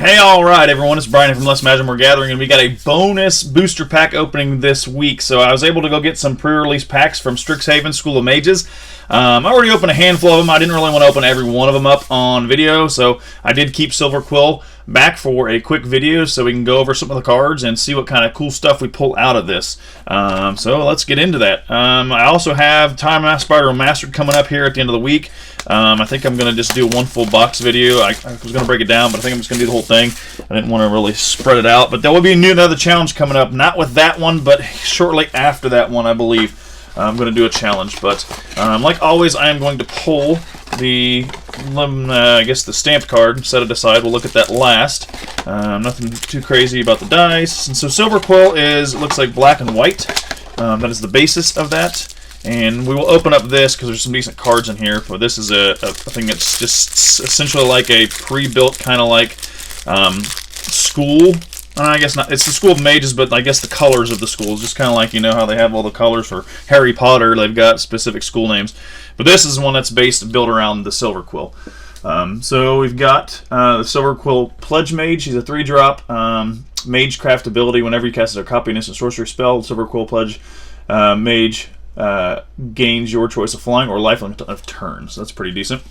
Hey, alright everyone, it's Brian from Less Magic More Gathering, and we got a bonus booster pack opening this week. So I was able to go get some pre-release packs from Strixhaven, School of Mages. I already opened a handful of them. I didn't really want to open every one of them up on video, so I did keep Silverquill back for a quick video so we can go over some of the cards and see what kind of cool stuff we pull out of this. So let's get into that. I also have Time Spider Remastered coming up here at the end of the week. I think I'm going to just do one full box video. I was going to break it down, but I think I'm just going to do the whole thing. I didn't want to really spread it out, but there will be another challenge coming up. Not with that one, but shortly after that one, I believe. I'm going to do a challenge, but like always, I am going to pull the, I guess the stamped card, set it aside. We'll look at that last. Nothing too crazy about the dice. And so Silverquill looks like black and white. That is the basis of that. And we will open up this because there's some decent cards in here. But this is a thing that's just essentially like a pre-built kind of like school. I guess not. It's the School of Mages, but I guess the colors of the schools, just kind of like, you know how they have all the colors for Harry Potter. They've got specific school names. But this is one that's built around the Silverquill. So we've got the Silverquill Pledge Mage. He's a 3-drop Magecraft ability. Whenever you cast a copy of an instant sorcery spell, Silverquill Pledge Mage gains your choice of flying or lifelink of turn. So that's pretty decent.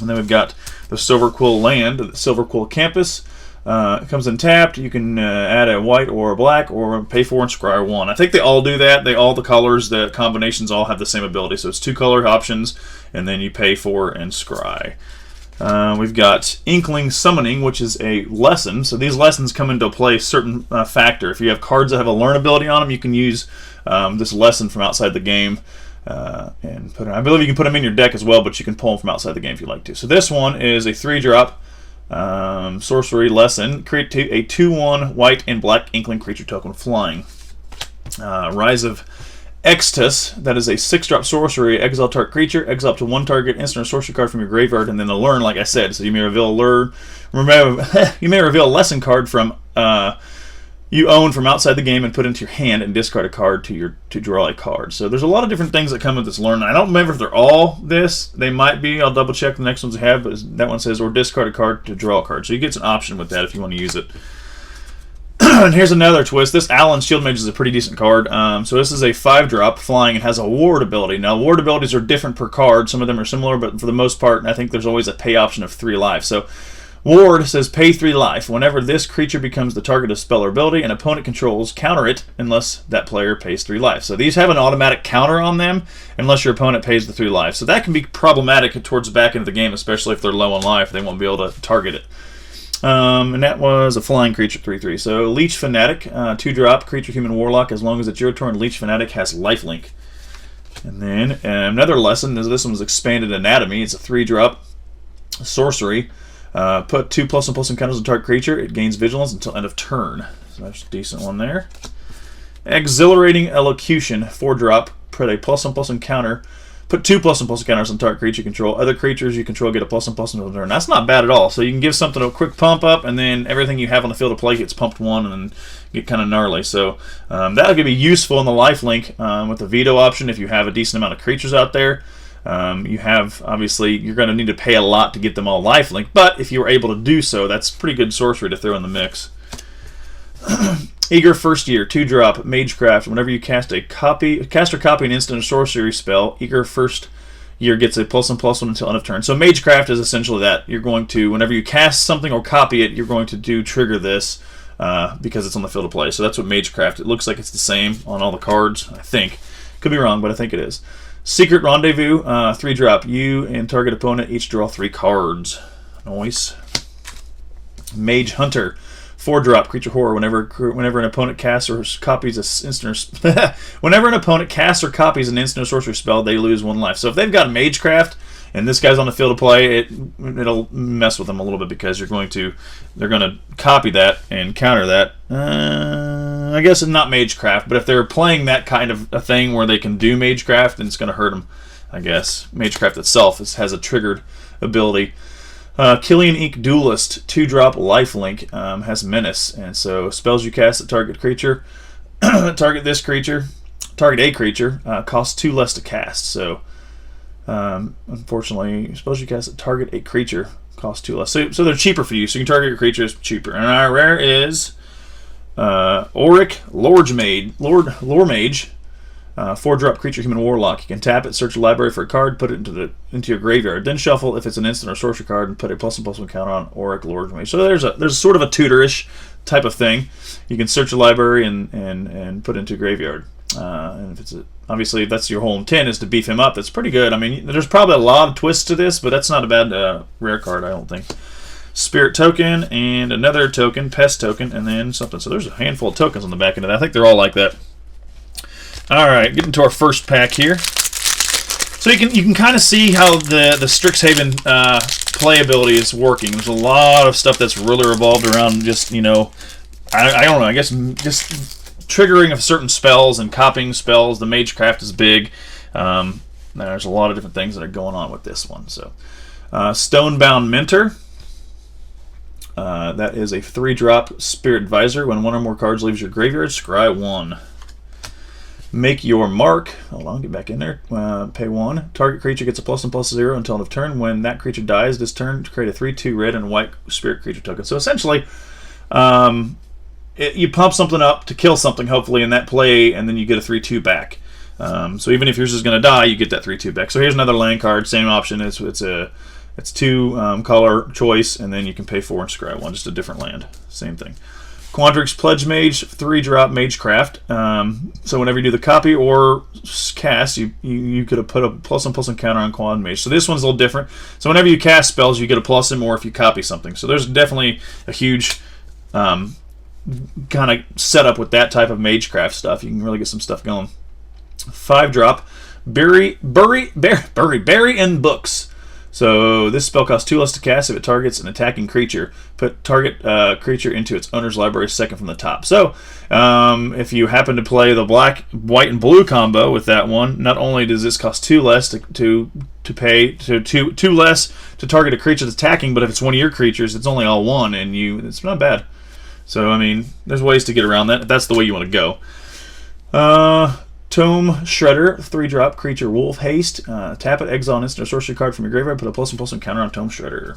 And then we've got the Silverquill Land, the Silverquill Campus. It comes in tapped. You can add a white or a black or pay for and scry 1. I think they all do that. All the colors, the combinations all have the same ability. So it's 2 color options, and then you pay for and scry. We've got Inkling Summoning, which is a lesson. So these lessons come into play a certain factor. If you have cards that have a learn ability on them, you can use this lesson from outside the game. And put it, I believe you can put them in your deck as well, but you can pull them from outside the game if you like to. So this one is a 3-drop sorcery lesson. Create a 2/1 white and black Inkling creature token flying. Rise of Extus, that is a 6-drop sorcery. Exile target creature, exile up to 1 target instant or sorcery card from your graveyard, and then the learn, like I said. So you may reveal you may reveal a lesson card from you own from outside the game and put into your hand and discard a card to draw a card. So there's a lot of different things that come with this learn. I don't remember if they're all this. They might be. I'll double check the next ones I have, but that one says or discard a card to draw a card. So you get an option with that if you want to use it. And here's another twist. This Allen's Shield Mage is a pretty decent card. So this is a 5-drop flying and has a ward ability. Now ward abilities are different per card. Some of them are similar, but for the most part, I think there's always a pay option of 3 life. So Ward says pay 3 life. Whenever this creature becomes the target of spell or ability an opponent controls, counter it unless that player pays 3 life. So these have an automatic counter on them unless your opponent pays the 3 life. So that can be problematic towards the back end of the game, especially if they're low on life. They won't be able to target it. And that was a flying creature 3/3. So Leech Fanatic, 2-drop creature human warlock. As long as it's your turn, Leech Fanatic has lifelink. And then another lesson is this one's Expanded Anatomy. It's a 3-drop sorcery. Put 2+1/+1 encounters on target creature. It gains vigilance until end of turn. So that's a decent one there. Exhilarating Elocution, 4-drop. Put a +1/+1 counter. Put 2+1/+1 counters on target creature control. Other creatures you control get a +1/+1 on turn. That's not bad at all. So you can give something a quick pump up, and then everything you have on the field of play gets pumped 1 and then get kind of gnarly. So that'll be useful in the lifelink with the veto option if you have a decent amount of creatures out there. You have, obviously, you're going to need to pay a lot to get them all lifelink, but if you were able to do so, that's pretty good sorcery to throw in the mix. Eager First Year, 2-drop, Magecraft. Whenever you cast or copy an instant or sorcery spell, Eager First Year gets a +1/+1 until end of turn. So Magecraft is essentially that. You're going to, whenever you cast something or copy it, you're going to trigger this because it's on the field of play. So that's what Magecraft. It looks like it's the same on all the cards, I think. Could be wrong, but I think it is. Secret Rendezvous, 3-drop. You and target opponent each draw 3 cards. Nice. Mage Hunter, 4-drop creature horror. Whenever an opponent casts or copies an instant whenever an opponent casts or copies an instant or sorcery spell, they lose 1 life. So if they've got Magecraft and this guy's on the field of play, it'll mess with them a little bit because they're going to copy that and counter that. I guess it's not Magecraft, but if they're playing that kind of a thing where they can do Magecraft, then it's going to hurt them, I guess. Magecraft itself has a triggered ability. Killian Ink Duelist, 2-drop lifelink, has Menace, and so spells you cast at target creature, target a creature, costs 2 less to cast. So unfortunately, spells you cast at target a creature Cost 2 less. So they're cheaper for you, so you can target your creatures cheaper. And our rare is Auric Lore Mage. 4-drop creature, human warlock. You can tap it, search a library for a card, put it into your graveyard, then shuffle if it's an instant or sorcery card, and put a +1/+1 counter on Auric Lore Mage. So there's sort of a tutorish type of thing. You can search a library and put it into a graveyard. And if it's obviously if that's your whole intent is to beef him up, that's pretty good. I mean, there's probably a lot of twists to this, but that's not a bad rare card, I don't think. Spirit token and another token, pest token, and then something. So there's a handful of tokens on the back end of that. I think they're all like that. All right, getting to our first pack here. So you can kind of see how the Strixhaven playability is working. There's a lot of stuff that's really revolved around just, I don't know, I guess just triggering of certain spells and copying spells. The Magecraft is big. There's a lot of different things that are going on with this one. So Stonebound Mentor. That is a 3-drop Spirit Advisor. When one or more cards leaves your graveyard, scry 1. Make Your Mark. Hold on, get back in there. Pay 1. Target creature gets a +1/+0 until end of turn. When that creature dies this turn, to create a 3/2 red and white spirit creature token. So essentially, you pump something up to kill something, hopefully, in that play, and then you get a 3/2 back. So even if yours is going to die, you get that 3/2 back. So here's another land card. Same option. It's 2 color choice, and then you can pay 4 and scry 1. Just a different land. Same thing. Quandrix Pledge Mage, 3-drop Magecraft. So whenever you do the copy or cast, you could have put a +1/+1 counter on Quad Mage. So this one's a little different. So whenever you cast spells, you get a +1 more if you copy something. So there's definitely a huge kind of setup with that type of Magecraft stuff. You can really get some stuff going. 5-drop Bury in Books. So this spell costs 2 less to cast if it targets an attacking creature. Put target creature into its owner's library second from the top. So if you happen to play the black, white, and blue combo with that one, not only does this cost 2 less to pay two less to target a creature that's attacking, but if it's one of your creatures, it's only all 1, and it's not bad. So I mean, there's ways to get around that if that's the way you want to go. Tome Shredder, 3-drop creature, Wolf Haste. Tap it, exile an instant or sorcery card from your graveyard, put a +1/+1 counter on Tome Shredder.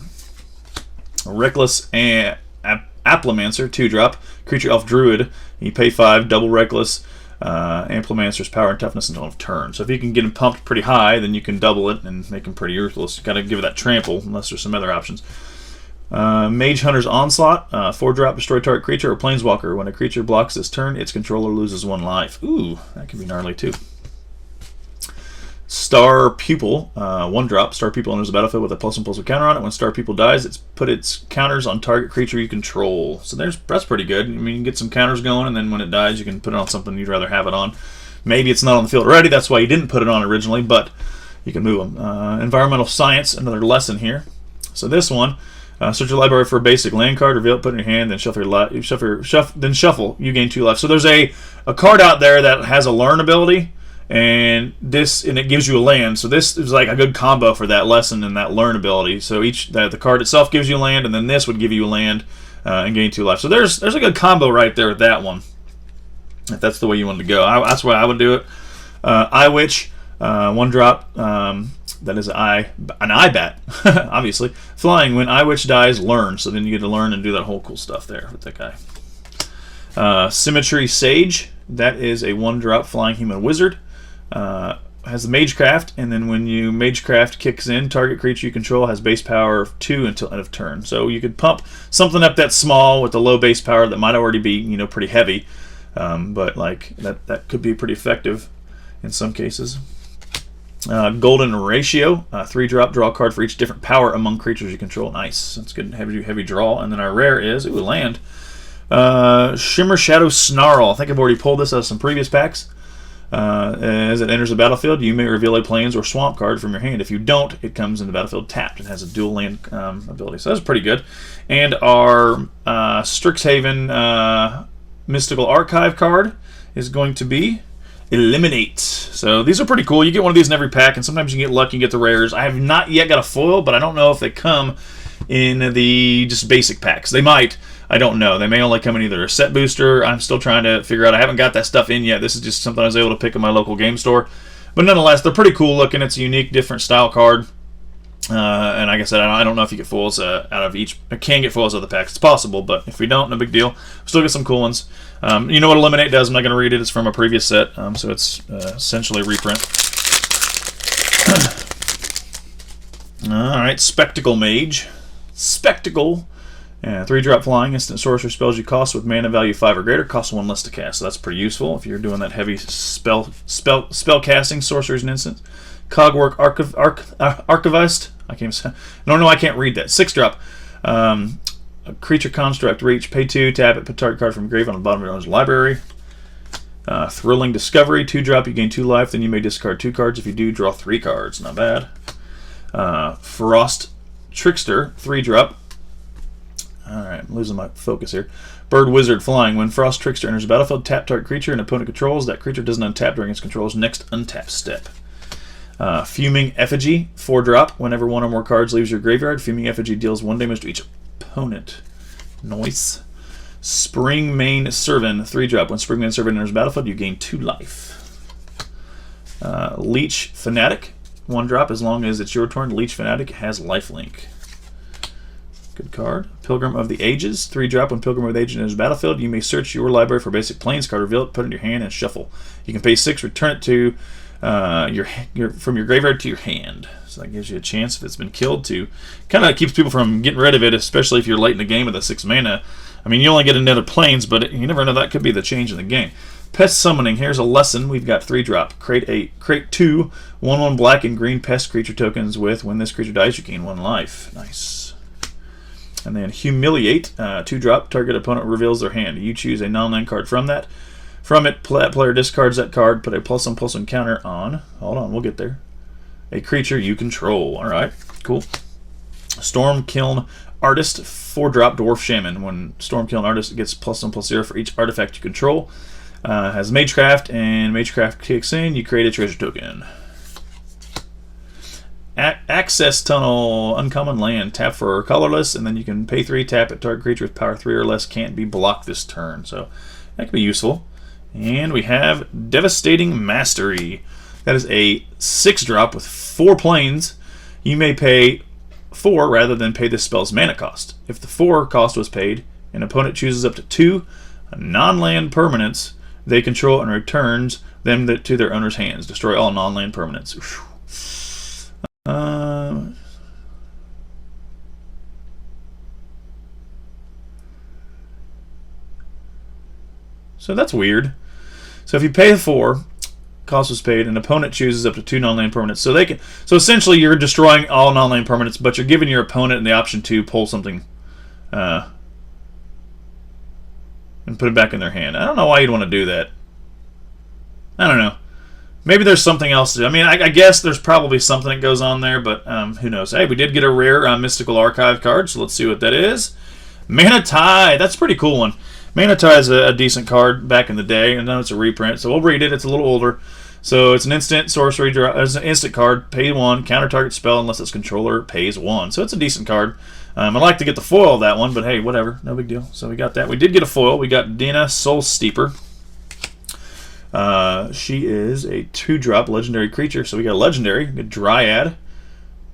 Reckless Amplimancer, 2-drop creature, Elf Druid. You pay 5, double Reckless. Amplimancer's power and toughness until end of turn. So if you can get him pumped pretty high, then you can double it and make him pretty ruthless. You got to give it that trample, unless there's some other options. Mage Hunter's Onslaught, 4-drop destroy target creature or planeswalker. When a creature blocks this turn, its controller loses 1 life. Ooh, that can be gnarly too. Star Pupil, 1-drop. Star Pupil enters the battlefield with a +1/+1 counter on it. When Star Pupil dies, it's put its counters on target creature you control. So that's pretty good. I mean, you can get some counters going, and then when it dies, you can put it on something you'd rather have it on. Maybe it's not on the field already. That's why you didn't put it on originally, but you can move them. Environmental Science, another lesson here. So this one. Search your library for a basic land card, reveal it, put it in your hand, then shuffle. You gain 2 life. So there's a card out there that has a learn ability, and it gives you a land. So this is like a good combo for that lesson and that learn ability. So the card itself gives you a land, and then this would give you a land and gain 2 life. So there's a good combo right there with that one. If that's the way you wanted to go, that's why I would do it. Eye Witch, 1-drop. That is an eye bat, obviously. Flying, when Eye Witch dies, learn. So then you get to learn and do that whole cool stuff there with that guy. Symmetry Sage, that is a 1-drop flying human wizard. Has the Magecraft, and then when you Magecraft kicks in, target creature you control has base power of 2 until end of turn. So you could pump something up that small with the low base power that might already be pretty heavy, but like that could be pretty effective in some cases. Golden Ratio, 3-drop, draw a card for each different power among creatures you control. Nice, that's good, heavy draw. And then our rare is, land. Shimmer Shadow Snarl. I think I've already pulled this out of some previous packs. As it enters the battlefield, you may reveal a plains or swamp card from your hand. If you don't, it comes in the battlefield tapped. It has a dual land ability, so that's pretty good. And our Strixhaven Mystical Archive card is going to be Eliminate. So these are pretty cool. You get one of these in every pack, and sometimes you get lucky and get the rares. I have not yet got a foil, but I don't know if they come in the just basic packs. They might. I don't know. They may only come in either a set booster. I'm still trying to figure out. I haven't got that stuff in yet. This is just something I was able to pick in my local game store. But nonetheless, they're pretty cool looking. It's a unique, different style card. And like I said, I don't know if you get foils out of each. I can get foils out of the packs. It's possible, but if we don't, no big deal. Still get some cool ones. You know what Eliminate does? I'm not going to read it. It's from a previous set, so it's essentially a reprint. All right, Spectacle Mage. Spectacle. 3-drop flying. Instant sorcery spells you cost with mana value 5 or greater. Costs 1 less to cast. So that's pretty useful if you're doing that heavy spell casting. Sorcery is an instant. Cogwork Archivist. I can't say. No, I can't read that. 6-drop. A creature construct. Reach. Pay 2. Tap it. Put target card from your grave on the bottom of your owner's library. Thrilling Discovery. 2-drop. You gain 2 life. Then you may discard 2 cards. If you do, draw 3 cards. Not bad. Frost Trickster. 3-drop. Alright, I'm losing my focus here. Bird Wizard Flying. When Frost Trickster enters the battlefield, tap target creature and opponent controls. That creature doesn't untap during its control's next untap step. Fuming Effigy, 4-drop. Whenever one or more cards leaves your graveyard, Fuming Effigy deals 1 damage to each opponent. Nice. Springmane Servant, 3-drop. When Springmane Servant enters the battlefield, you gain 2 life. Leech Fanatic, 1-drop. As long as it's your turn, Leech Fanatic has lifelink. Good card. Pilgrim of the Ages, 3-drop. When Pilgrim of the Ages enters the battlefield, you may search your library for basic plains card, reveal it, put it in your hand, and shuffle. You can pay 6, return it to from your graveyard to your hand. So that gives you a chance, if it's been killed, to kind of keeps people from getting rid of it, especially if you're late in the game with a 6 mana. I mean, you only get another plains, but you never know, that could be the change in the game. Pest Summoning. Here's a lesson. We've got 3-drop. Create 2 1/1 black and green pest creature tokens with, when this creature dies, you gain 1 life. Nice. And then Humiliate, 2-drop. Target opponent reveals their hand. You choose a non-land card from that. From it, player discards that card. Put a +1/+1 counter on. Hold on, we'll get there. A creature you control. All right, cool. Stormkiln Artist, 4-drop Dwarf Shaman. When Stormkiln Artist gets +1/+0 for each artifact you control. Has Magecraft, and Magecraft kicks in. You create a treasure token. Access Tunnel, Uncommon Land. Tap for colorless, and then you can pay 3, tap it. Target creature with power 3 or less can't be blocked this turn. So that could be useful. And we have Devastating Mastery. That is a 6-drop with 4 plains. You may pay 4 rather than pay the spell's mana cost. If the 4 cost was paid, an opponent chooses up to 2 non-land permanents they control and returns them to their owner's hands. Destroy all non-land permanents. So that's weird. So if you pay 4, cost was paid, an opponent chooses up to 2 non-land permanents. So essentially you're destroying all non-land permanents, but you're giving your opponent the option to pull something and put it back in their hand. I don't know why you'd want to do that. I don't know. Maybe there's something else. I mean, I guess there's probably something that goes on there, but who knows? Hey, we did get a rare Mystical Archive card, so let's see what that is. Mana Tide. That's a pretty cool one. Mana Tide is a decent card back in the day, and now it's a reprint, so we'll read it. It's a little older. So it's an instant sorcery draw. It's an instant card. Pay 1. Counter target spell unless its controller pays 1. So it's a decent card. I'd like to get the foil of that one, but hey, whatever. No big deal. So we got that. We did get a foil. We got Dina Soul Steeper. She is a 2-drop legendary creature. So we got a legendary, a Dryad.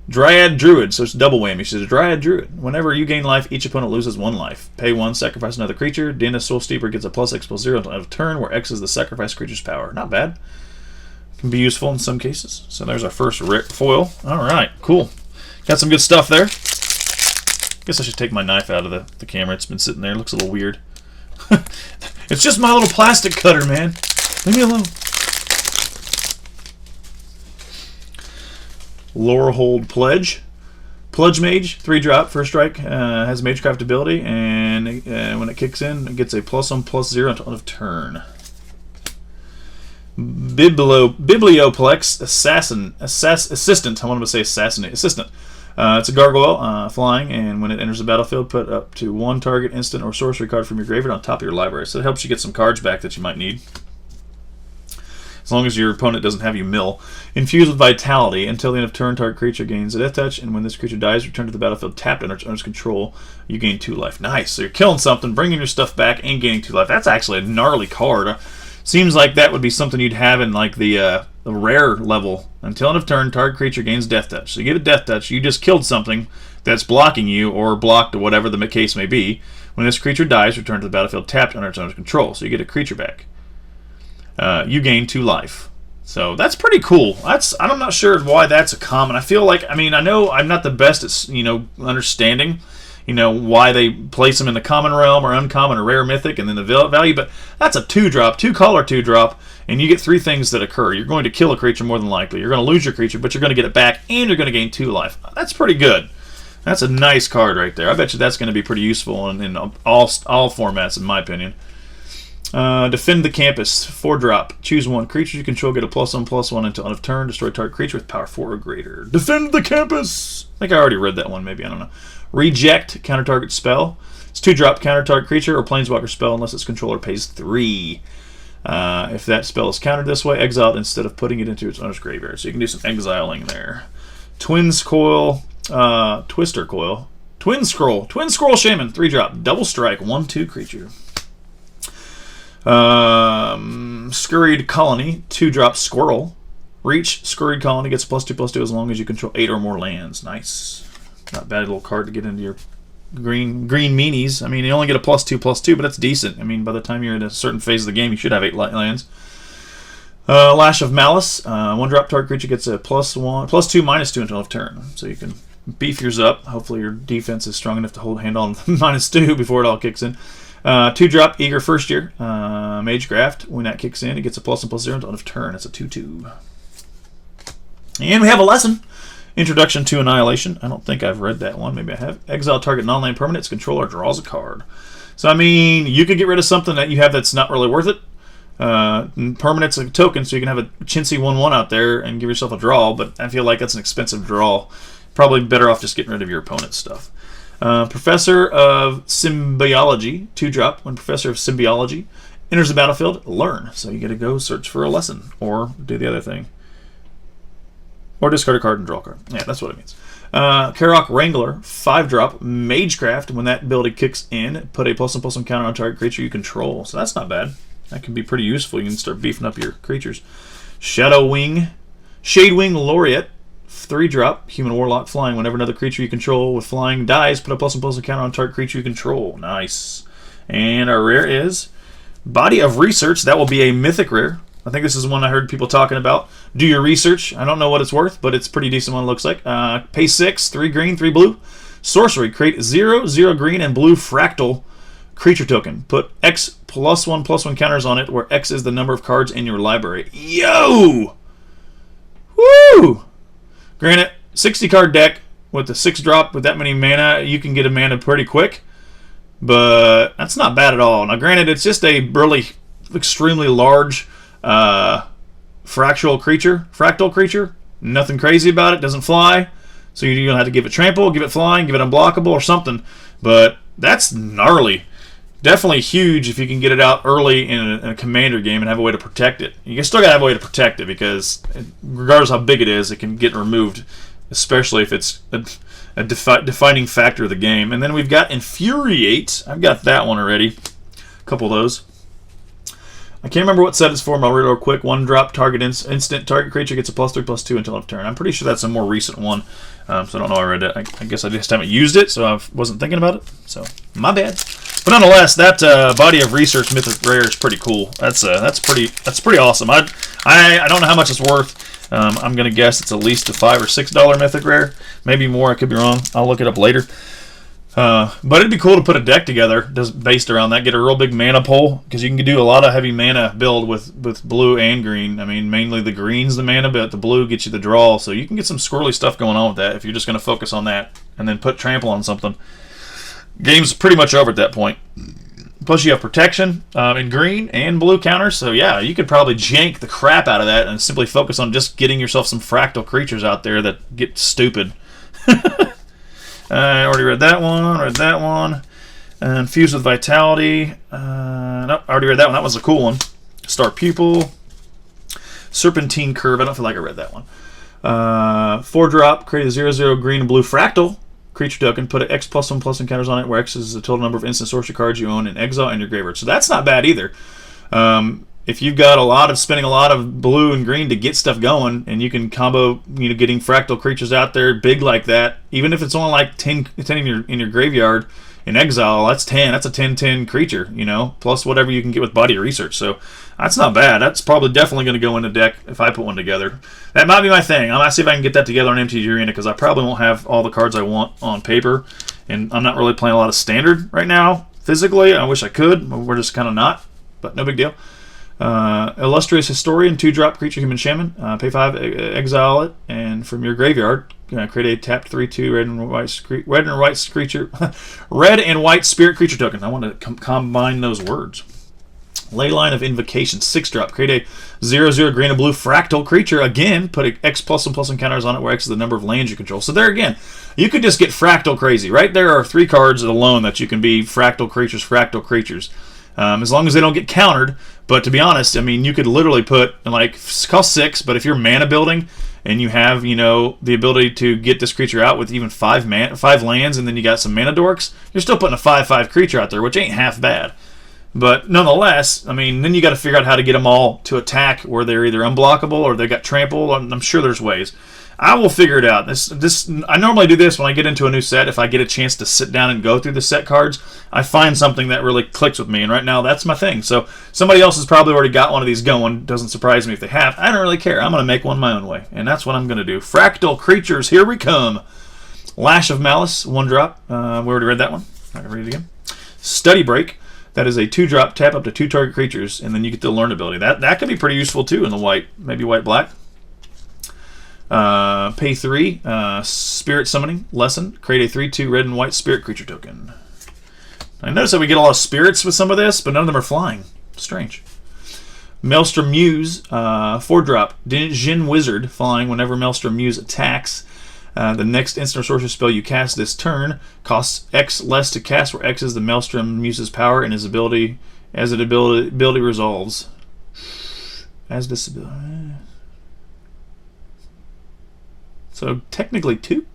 Dryad Druid, so it's double whammy. She's a Dryad Druid. Whenever you gain life, each opponent loses 1 life. Pay 1, sacrifice another creature. Dina Soul Steeper gets a +X/+0 until end of turn, where X is the sacrifice creature's power. Not bad. Can be useful in some cases. So there's our first foil. Alright, cool. Got some good stuff there. Guess I should take my knife out of the camera. It's been sitting there. It looks a little weird. It's just my little plastic cutter, man. Leave me alone. Lorehold Pledge. Pledge Mage, 3-drop, first strike, has Magecraft ability, and when it kicks in, it gets a +1/+0 until end of turn. Biblioplex Assistant. I wanted to say assassinate. Assistant. It's a gargoyle, flying, and when it enters the battlefield, put up to 1 target instant or sorcery card from your graveyard on top of your library. So it helps you get some cards back that you might need. As long as your opponent doesn't have you mill. Infused with Vitality. Until the end of turn, target creature gains a death touch, and when this creature dies, return to the battlefield tapped under its owner's control. You gain 2 life. Nice. So you're killing something, bringing your stuff back, and gaining 2 life. That's actually a gnarly card. Seems like that would be something you'd have in like the rare level. Until end of turn, target creature gains death touch. So you get a death touch, you just killed something that's blocking you, or blocked, or whatever the case may be. When this creature dies, return to the battlefield tapped under its owner's control. So you get a creature back. You gain 2 life. So that's pretty cool. I'm not sure why that's a common. I feel like, I know I'm not the best at understanding why they place them in the common realm or uncommon or rare mythic and then the value, but that's a 2-drop, 2-color 2-drop, and you get 3 things that occur. You're going to kill a creature more than likely. You're going to lose your creature, but you're going to get it back, and you're going to gain 2 life. That's pretty good. That's a nice card right there. I bet you that's going to be pretty useful in all formats, in my opinion. Defend the Campus, 4-drop. Choose 1. Creature you control get a +1/+1 until end of turn. Destroy target creature with power 4 or greater. Defend the Campus! I think I already read that one, maybe. I don't know. Reject, counter target spell. It's 2-drop, counter target creature or planeswalker spell unless its controller pays 3. If that spell is countered this way, exile it instead of putting it into its owner's graveyard. So you can do some exiling there. Twister Coil. Twin Scroll Shaman, 3-drop, double strike, 1/2 creature. Scurried Colony, 2-drop squirrel. Reach, Scurried Colony gets +2/+2 as long as you control 8 or more lands. Nice. Not bad little card to get into your green meanies. You only get a +2/+2, but that's decent. By the time you're in a certain phase of the game, you should have 8 lands. Lash of Malice, 1-drop target creature gets a +2/-2 until end of turn. So you can beef yours up. Hopefully your defense is strong enough to handle on -2 before it all kicks in. 2-drop Eager First Year, Mage Graft. When that kicks in, it gets a +1/+0 until end of turn. It's a 2/2. And we have a lesson. Introduction to Annihilation. I don't think I've read that one. Maybe I have. Exile target non-land permanent. Its controller draws a card. So, you could get rid of something that you have that's not really worth it. Permanent's a token, so you can have a chintzy 1/1 out there and give yourself a draw, but I feel like that's an expensive draw. Probably better off just getting rid of your opponent's stuff. Professor of Symbiology, 2-drop. When Professor of Symbiology enters the battlefield, learn. So you get to go search for a lesson, or do the other thing. Or discard a card and draw a card. Yeah, that's what it means. Karok Wrangler, 5-drop, Magecraft. When that ability kicks in, put a +1/+1 counter on target creature you control. So that's not bad. That can be pretty useful. You can start beefing up your creatures. Shadewing Laureate, 3-drop, Human Warlock, flying. Whenever another creature you control with flying dies, put a +1/+1 counter on target creature you control. Nice. And our rare is Body of Research. That will be a mythic rare. I think this is one I heard people talking about. Do your research. I don't know what it's worth, but it's a pretty decent one, it looks like. Pay 6, 3 green, 3 blue. Sorcery. Create 0/0 green and blue fractal creature token. Put X +1/+1 counters on it, where X is the number of cards in your library. Yo! Woo! Granted, 60-card deck with the 6-drop with that many mana, you can get a mana pretty quick. But that's not bad at all. Now, granted, it's just a really extremely large fractal creature. Nothing crazy about it. Doesn't fly. So you're going to have to give it trample, give it flying, give it unblockable or something. But that's gnarly. Definitely huge if you can get it out early in a commander game and have a way to protect it. You still got to have a way to protect it because regardless how big it is, it can get removed, especially if it's a defining factor of the game. And then we've got Infuriate. I've got that one already. A couple of those. I can't remember what set it's for, but I'll read it real quick. 1-drop, target instant. Target creature gets a +3/+2 until end of turn. I'm pretty sure that's a more recent one, so I don't know. I read it. I guess I just haven't used it, so I wasn't thinking about it. So my bad. But nonetheless, that Body of Research mythic rare is pretty cool. That's pretty awesome. I don't know how much it's worth. I'm gonna guess it's at least a $5 or $6 mythic rare, maybe more. I could be wrong. I'll look it up later. But it'd be cool to put a deck together just based around that. Get a real big mana pool, because you can do a lot of heavy mana build with blue and green. Mainly the green's the mana, but the blue gets you the draw. So you can get some squirrely stuff going on with that if you're just going to focus on that and then put trample on something. Game's pretty much over at that point. Plus you have protection in green and blue counters. So yeah, you could probably jank the crap out of that and simply focus on just getting yourself some fractal creatures out there that get stupid. I already read that one. Infused with Vitality. Nope, I already read that one. That was a cool one. Star Pupil. Serpentine Curve. I don't feel like I read that one. 4-drop. Create a 0/0 green and blue fractal creature token. Put an X +1/+1 counters on it, where X is the total number of instant sorcery cards you own in exile and your graveyard. So that's not bad either. if you've got spending a lot of blue and green to get stuff going, and you can combo, getting fractal creatures out there big like that, even if it's only like 10 in your graveyard in exile, that's 10. That's a 10/10 creature, plus whatever you can get with body research. So that's not bad. That's probably definitely going to go in the deck if I put one together. That might be my thing. I'm going to see if I can get that together on MTG Arena, because I probably won't have all the cards I want on paper, and I'm not really playing a lot of standard right now physically. I wish I could. We're just kind of not, but no big deal. Illustrious Historian, 2-drop creature human shaman. Pay 5, exile it, and from your graveyard, create a tapped 3/2 red and white creature, red and white spirit creature token. I want to combine those words. Leyline of Invocation, 6-drop. Create a 0/0 green and blue fractal creature. Again, put X plus and plus encounters on it, where X is the number of lands you control. So there again, you could just get fractal crazy, right? There are 3 cards alone that you can be fractal creatures. As long as they don't get countered. But to be honest, I mean, you could literally put, cost 6, but if you're mana building and you have, the ability to get this creature out with even 5 lands, and then you got some mana dorks, you're still putting a 5/5 creature out there, which ain't half bad. But nonetheless, I mean, then you got to figure out how to get them all to attack where they're either unblockable or they got trample. I'm sure there's ways. I will figure it out. I normally do this when I get into a new set. If I get a chance to sit down and go through the set cards, I find something that really clicks with me, and right now that's my thing. So somebody else has probably already got one of these going. Doesn't surprise me if they have. I don't really care. I'm going to make one my own way, and that's what I'm going to do. Fractal creatures, here we come. Lash of Malice, 1-drop. We already read that one. I can read it again. Study Break. That is a 2-drop, tap up to 2 target creatures, and then you get the learn ability. That could be pretty useful too in the white, maybe white-black. Pay 3, Spirit Summoning Lesson. Create a 3/2 red and white spirit creature token. I notice that we get a lot of spirits with some of this, but none of them are flying. Strange. Maelstrom Muse, 4-drop. Djinn Wizard, flying. Whenever Maelstrom Muse attacks, the next instant or sorcery spell you cast this turn costs X less to cast, where X is the Maelstrom Muse's power and his ability as an ability resolves. As this ability. So technically 2.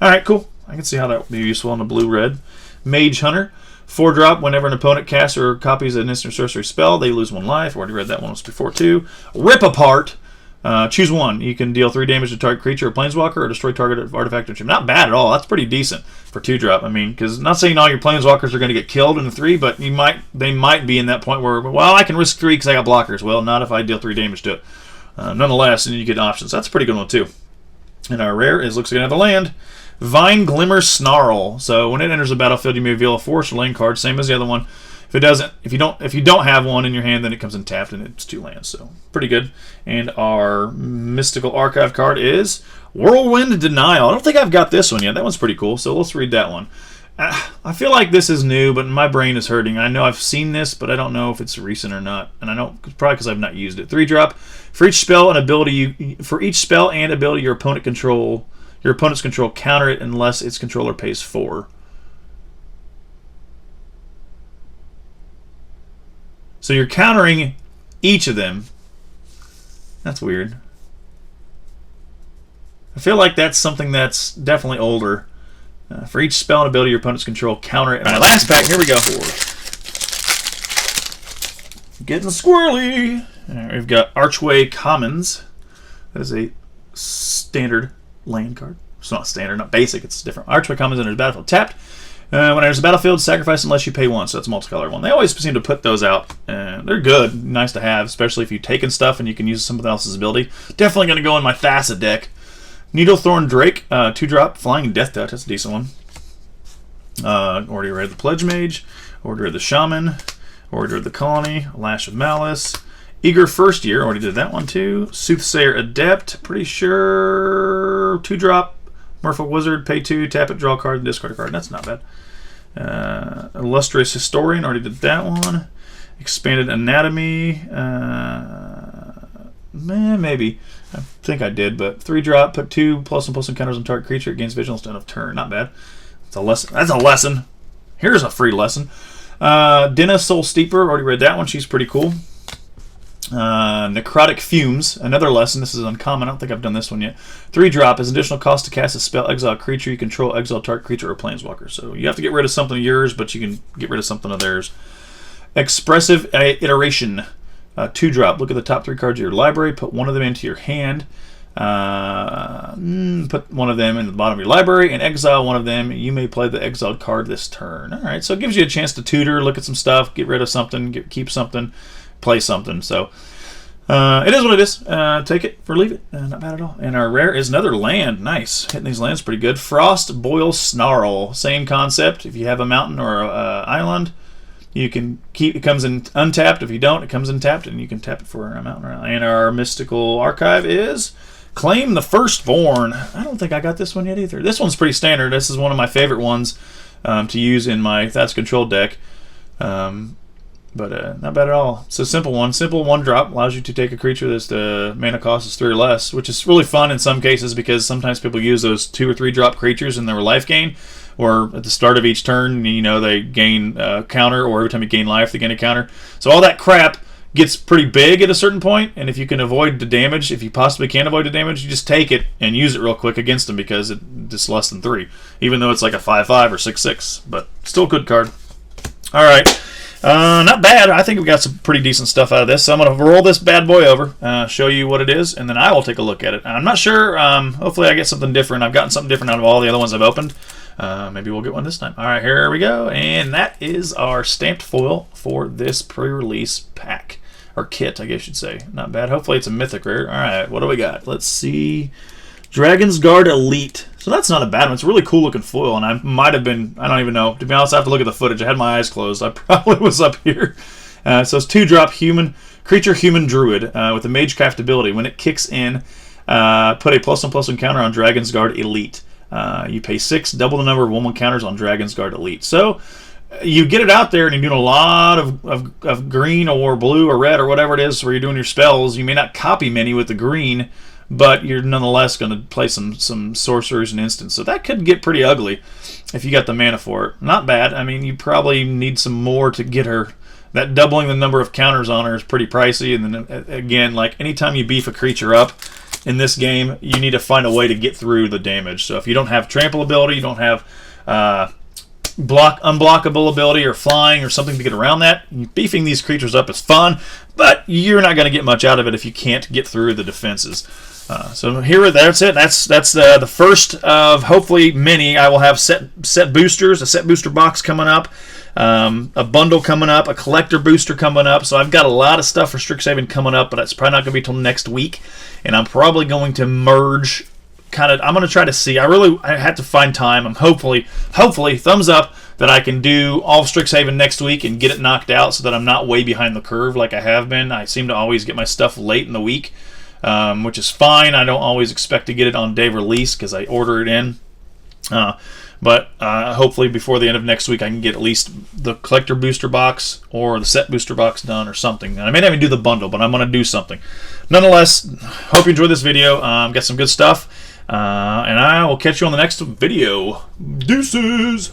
Alright, cool. I can see how that would be useful on a blue-red. Mage Hunter, 4-drop. Whenever an opponent casts or copies an instant or sorcery spell, they lose 1 life. Already read that one once before too. Rip Apart. Choose 1. You can deal 3 damage to target creature or planeswalker, or destroy target artifact or achievement. Not bad at all. That's pretty decent for 2-drop. I mean, because not saying all your planeswalkers are going to get killed in the 3, but they might be in that point where, well, I can risk 3 because I got blockers. Well, not if I deal 3 damage to it. Nonetheless, and you get options. That's a pretty good one too. And our rare looks like another land. Vine Glimmer Snarl. So when it enters the battlefield, you may reveal a forest or land card, same as the other one. If you don't have one in your hand, then it comes in tapped and it's 2 lands. So pretty good. And our Mystical Archive card is Whirlwind Denial. I don't think I've got this one yet. That one's pretty cool. So let's read that one. I feel like this is new, but my brain is hurting. I know I've seen this, but I don't know if it's recent or not. And I know probably because I've not used it. 3-drop. For each spell and ability your opponent's control, counter it unless its controller pays 4. So you're countering each of them. That's weird. I feel like that's something that's definitely older. For each spell and ability your opponent's control, counter it. All right, last pack. Here we go. Getting squirrely. All right, we've got Archway Commons. That is a standard land card. It's not standard, not basic. It's different. Archway Commons enters battlefield tapped. When it enters the battlefield, sacrifice unless you pay 1. So that's a multicolor one. They always seem to put those out. They're good. Nice to have, especially if you've taken stuff and you can use something else's ability. Definitely going to go in my Thassa deck. Needlethorn Drake, 2-drop, Flying Death Touch. That's a decent one. Already read the Pledge Mage. Already read the Shaman. Already read the Colony. Lash of Malice. Eager First Year. Already did that one too. Soothsayer Adept. Pretty sure 2-drop. Merfolk Wizard. Pay 2. Tap it. Draw a card. And discard a card. That's not bad. Illustrious Historian. Already did that one. Expanded Anatomy. Maybe. I think I did, but 3-drop, put 2 plus and plus encounters on target creature, gains vigilance end of turn. Not bad. That's a lesson. That's a lesson. Here's a free lesson. Dinah Soul Steeper, already read that one. She's pretty cool. Necrotic Fumes, another lesson. This is uncommon. I don't think I've done this one yet. 3-drop is additional cost to cast a spell, exile a creature you control, exile target creature or planeswalker. So you have to get rid of something of yours, but you can get rid of something of theirs. Expressive Iteration. 2-drop. Look at the top 3 cards of your library. Put one of them into your hand. Put one of them in the bottom of your library and exile one of them. You may play the exiled card this turn. All right, so it gives you a chance to tutor, look at some stuff, get rid of something, keep something, play something. So it is what it is. Take it or leave it. Not bad at all. And our rare is another land. Nice. Hitting these lands pretty good. Frost Boil Snarl. Same concept. If you have a mountain or an island, you can keep it. Comes in untapped. If you don't, it comes in tapped, and you can tap it for a mountain or island. And our mystical archive is Claim the Firstborn. I don't think I got this one yet either. This one's pretty standard. This is one of my favorite ones to use in my Thoughts Control deck. But not bad at all. It's a simple one. Simple 1-drop. Allows you to take a creature that's the mana cost is 3 or less, which is really fun in some cases because sometimes people use those 2 or 3-drop creatures in their life gain, or at the start of each turn, you know, they gain a counter, or every time you gain life, they gain a counter. So all that crap gets pretty big at a certain point, and if you can avoid the damage, if you possibly can avoid the damage, you just take it and use it real quick against them because it's just less than 3, even though it's like a 5/5 or 6/6, but still a good card. All right. Not bad. I think we got some pretty decent stuff out of this. So I'm going to roll this bad boy over, show you what it is, and then I will take a look at it. I'm not sure. Hopefully I get something different. I've gotten something different out of all the other ones I've opened. Maybe we'll get one this time. All right, here we go. And that is our stamped foil for this pre-release pack. Or kit, I guess you'd say. Not bad. Hopefully it's a mythic rare. All right, what do we got? Let's see. Dragon's Guard Elite. So that's not a bad one. It's a really cool looking foil, and I might have been, I don't even know. To be honest, I have to look at the footage. I had my eyes closed. I probably was up here. So it's 2-drop creature human druid with a Magecraft ability. When it kicks in, put a +1/+1 counter on Dragon's Guard Elite. You pay 6, double the number of 1/1 counters on Dragon's Guard Elite. So you get it out there and you're doing a lot of green or blue or red or whatever it is where you're doing your spells. You may not copy many with the green, but you're nonetheless going to play some sorcerers and instants. So that could get pretty ugly if you got the mana for it. Not bad. I mean, you probably need some more to get her. That doubling the number of counters on her is pretty pricey. And then, again, like anytime you beef a creature up in this game, you need to find a way to get through the damage. So if you don't have trample ability, you don't have unblockable ability or flying or something to get around that, beefing these creatures up is fun, but you're not going to get much out of it if you can't get through the defenses. So that's it. That's the first of hopefully many. I will have set boosters, a set booster box coming up, a bundle coming up, a collector booster coming up. So I've got a lot of stuff for Strixhaven coming up, but it's probably not going to be till next week. And I'm probably going to merge. I'm going to try to see. I had to find time. I'm hopefully thumbs up that I can do all of Strixhaven next week and get it knocked out so that I'm not way behind the curve like I have been. I seem to always get my stuff late in the week. Which is fine. I don't always expect to get it on day of release because I order it in. But hopefully before the end of next week I can get at least the collector booster box or the set booster box done or something. And I may not even do the bundle, but I'm going to do something. Nonetheless, hope you enjoyed this video. Got some good stuff. And I will catch you on the next video. Deuces!